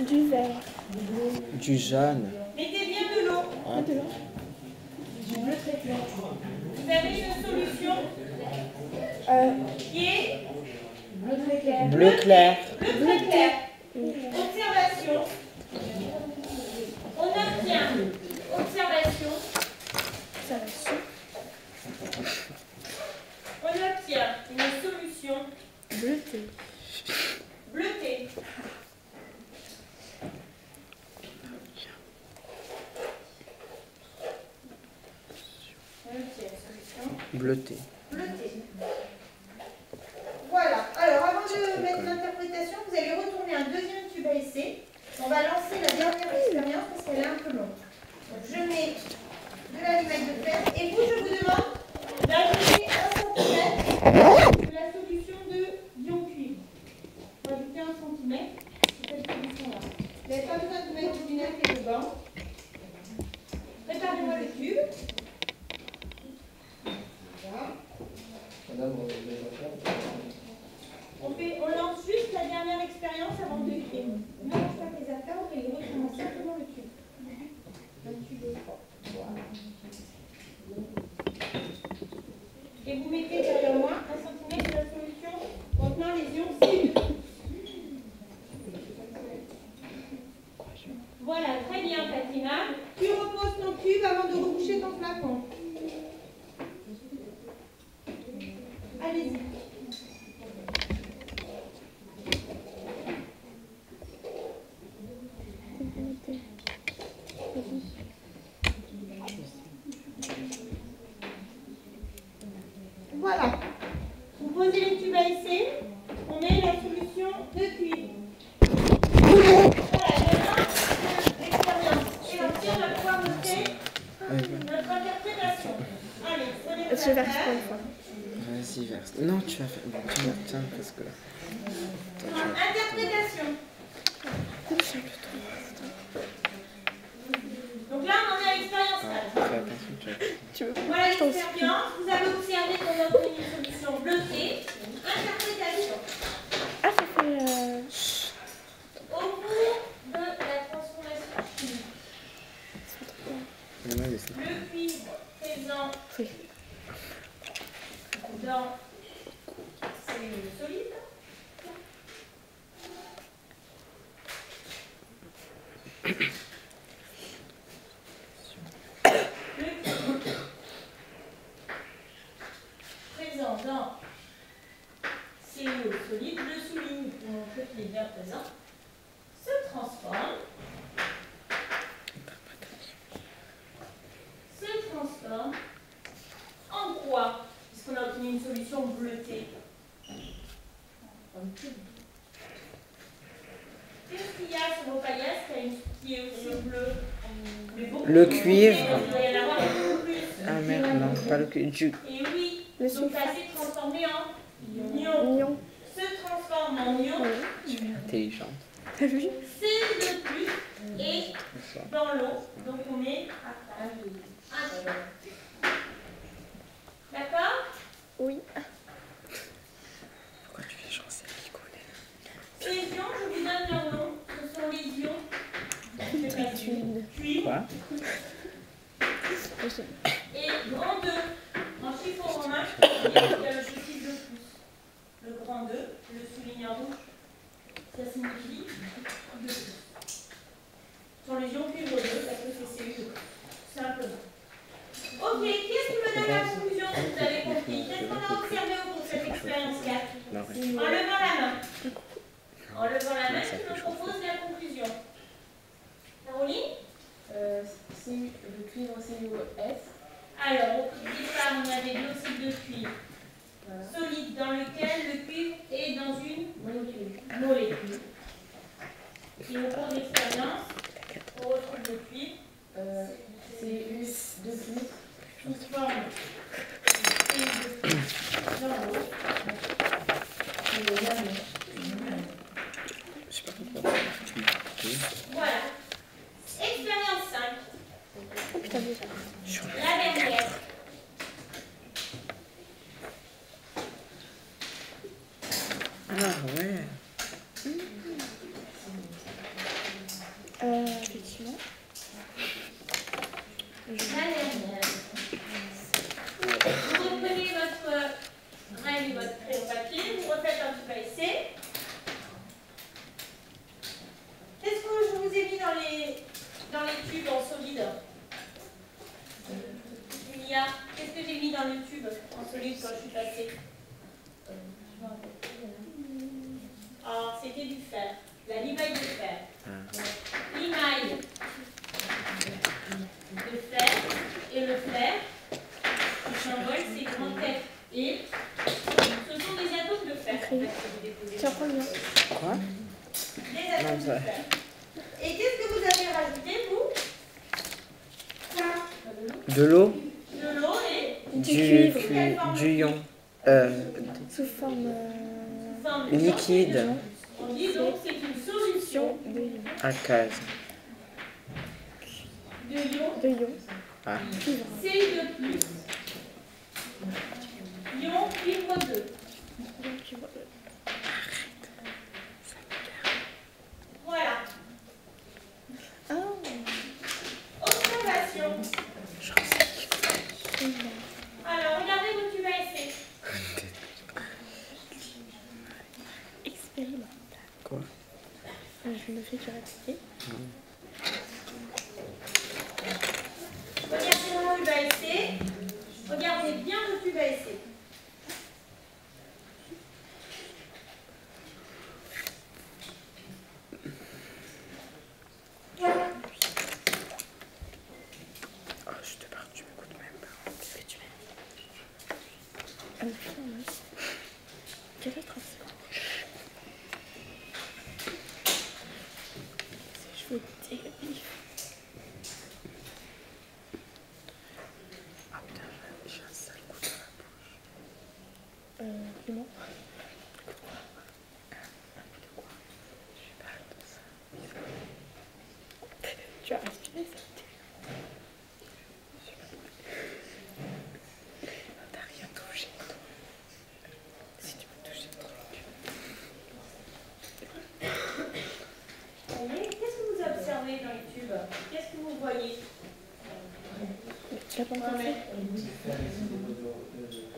Du vert. Du jaune. Mettez bien de l'eau. Ah. De l'eau. Du bleu très clair. Vous avez une solution qui est bleu très clair. Bleu clair. Bleu très clair. Observation. On obtient. Observation. On obtient une solution Bleuté. bleutée. On obtient une solution Bleuté. bleutée. Voilà. Alors, avant de mettre l'interprétation, vous allez retourner un deuxième tube à essai. On va lancer la dernière expérience parce qu'elle est un peu longue. Donc, je mets de l'alumette de fer et vous, je vous demande d'ajouter 1 cm de la solution de ion cuivre. On va ajouter 1 cm de cette solution-là. Vous n'avez pas besoin de mettre du vinaigre et de gants. Préparez-moi le tube. Voilà. On lance juste la dernière expérience avant de cuire. On ne lance pas les affaires, on va retourner simplement le tube. Un tube de froid. Voilà. Et vous mettez derrière moi 1 cm de la solution contenant les ions CO2. Voilà, très bien Fatima. Tu reposes ton tube avant de reboucher ton flacon. Allez-y. Voilà. Vous posez les tubes à essai. On met la solution de cuivre. Voilà, maintenant, l'expérience. Et ensuite, on va pouvoir noter notre interprétation. Allez, prenez Je vais faire votre une fois. Vas-y, verse. Non, tu vas faire. Bon, tiens, parce que là. Toi, tu vas- interprétation. Donc là, on en est à l'expérience 4. Fais attention, tu vas. Tu veux Voilà l'expérience. Vous avez observé qu'on a obtenu une solution bleutée. Interprétation. Ah, ça fait... Au cours de la transformation chimique, Non, mais c'est- le cuivre présent Oui. dans cellules solides le cuivre présent dans cellules solides, je souligne pour montrer qu'il est bien présent, se transforme en quoi? Puisqu'on a obtenu une solution bleutée. Qu'est-ce qu'il y a sur vos paillasses qui est aussi bleu? Le cuivre. Il va y en avoir beaucoup plus. Ah merde, non, pas le cuivre. Du... Et oui, Le donc ça sulfate. s'est transformé en ion. Mignon. Se transforme en ion. Tu es intelligente. T'as vu? C'est de plus et dans l'eau. Donc on met un ion. D'accord? Oui. Pourquoi tu fais genre c'est qui connaît? Ces ions, je vous donne leur nom. Ce sont les ions cuivre Quoi? et grand 2. En chiffre romain, il y a le petit 2 plus. Le grand 2, je le souligne en rouge, ça signifie 2 plus. Ce sont les ions cuivre 2 parce que c'est CU2. Simplement. Ok, qu'est-ce qui me donne la conclusion si vous avez compris? Qu'est-ce qu'on a observé au cours de cette expérience 4? En levant la main. En levant la main, tu me proposes la conclusion. Caroline? Le cuivre CuS. Alors, au départ, on avait de l'oxyde de cuivre solide dans lequel le cuivre est dans une molécule. Et au cours de l'expérience, on retrouve le cuivre CuS2+. sous forme de dans l'eau. Je sais pas pourquoi. Voilà. Expérience 5. Oh putain, déjà. La dernière. Ah ouais. Effectivement. La dernière. Vous reprenez votre règle et votre crayon papier, vous refaites un petit essai. Qu'est-ce que je vous ai mis dans les tubes en solide? Julia, qu'est-ce que j'ai mis dans le tube en solide quand je suis passée? Ah, c'était du fer. La limaille de fer. Limaille de fer et le fer, le symbole c'est grand F. Et ce sont des atomes de fer en fait, que vous déposez. Tu apprends bien. Quoi? Des atomes Non, de ça- fer. Et qu'est-ce que vous avez rajouté, vous? De l'eau? De l'eau et Du ion. Sous forme forme de Liquide. On dit donc c'est une solution de ion. À case. de ion De ion. Ah. Cuivre. Ci2+. Ion cuivre 2. Ion cuivre. Voilà. Ah. Observation. Cuivre. Alors, regardez vos tubes à essai. Expérimental. Quoi? Je me fais du répéter. Regardez vos tubes à essai. Regardez bien vos tubes à essai. Oh, je te parle, tu m'écoutes même pas. Qu'est-ce que tu fais? Putain, ouais. Catastrophe. Ces cheveux terribles. Ah putain, j'ai un sale goût dans la bouche. Piment. Je sais pas, attends ça. Tu as respiré ça? T'as rien touché, toi. Si tu peux toucher le truc. Voyez, qu'est-ce que vous observez dans les tubes? Qu'est-ce que vous voyez? Tu l'as pas encore fait?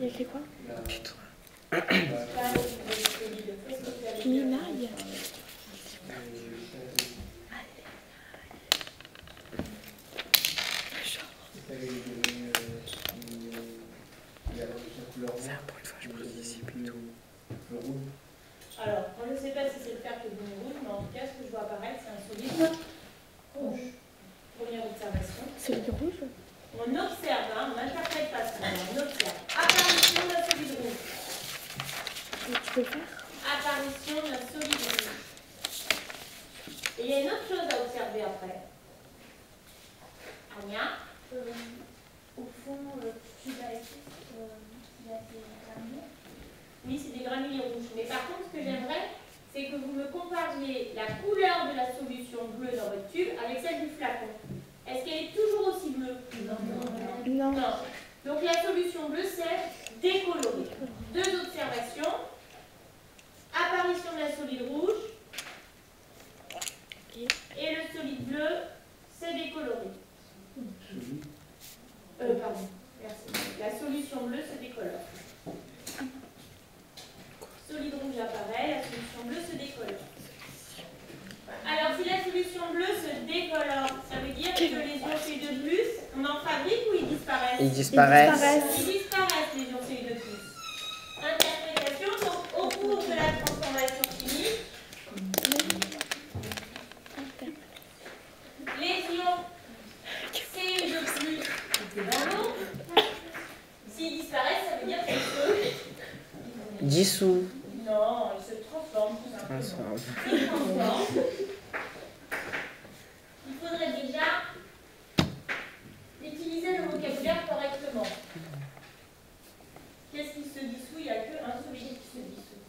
Il y a écrit quoi? Putain. Minaille. Ça, pour une fois, je participe et tout. Alors, moi, je ne sais pas si c'est le fer qui est devenu rouge, mais en tout cas, ce que je vois apparaître, c'est un solide rouge. Première observation. Celui de rouge? On observe, hein, on n'interprète pas ça, on observe. Apparition d'un solide rouge. Tu peux le faire? Apparition d'un solide rouge. Et il y a une autre chose à observer après. Anya, Au fond, tu vas essayer, il y a des granulés. oui, c'est des granulés rouges. Mais par contre, ce que j'aimerais, c'est que vous me compariez la couleur de la solution bleue dans votre tube avec celle du flacon. Est-ce qu'elle est toujours aussi bleue? Non. Non. Donc la solution bleue, c'est décolorée. Deux observations. Apparition d'un solide rouge. Et le solide bleu, c'est décoloré. Pardon. Merci. La solution bleue se décolore. Solide rouge apparaît, la solution bleue se décolore. Alors, si la solution bleue se décolore, ça veut dire que les ions Cu2+, on en fabrique ou ils disparaissent? Ils disparaissent. Ils disparaissent, les ions Cu2+. Interprétation, donc au cours de la transformation chimique, les ions Cu2+, qui étaient dans l'eau, s'ils disparaissent, ça veut dire qu'ils se... Dissous. Non, ils se transforment tout simplement. Transforme. Ils se transforment. Il faudrait déjà utiliser le vocabulaire correctement. Qu'est-ce qui se dissout? Il n'y a qu'un solide qui se dissout.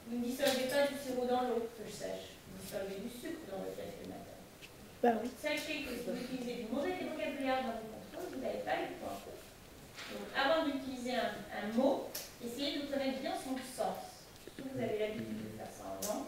Vous ne dissolvez pas du sirop dans l'eau, que je sache. Vous dissolvez du sucre dans votre café le matin. Bah oui. Sachez que si vous utilisez du mauvais vocabulaire dans vos contrôles, vous n'avez pas le point. Donc, avant d'utiliser un mot, essayez de connaître bien son sens. Vous avez l'habitude de faire ça avant.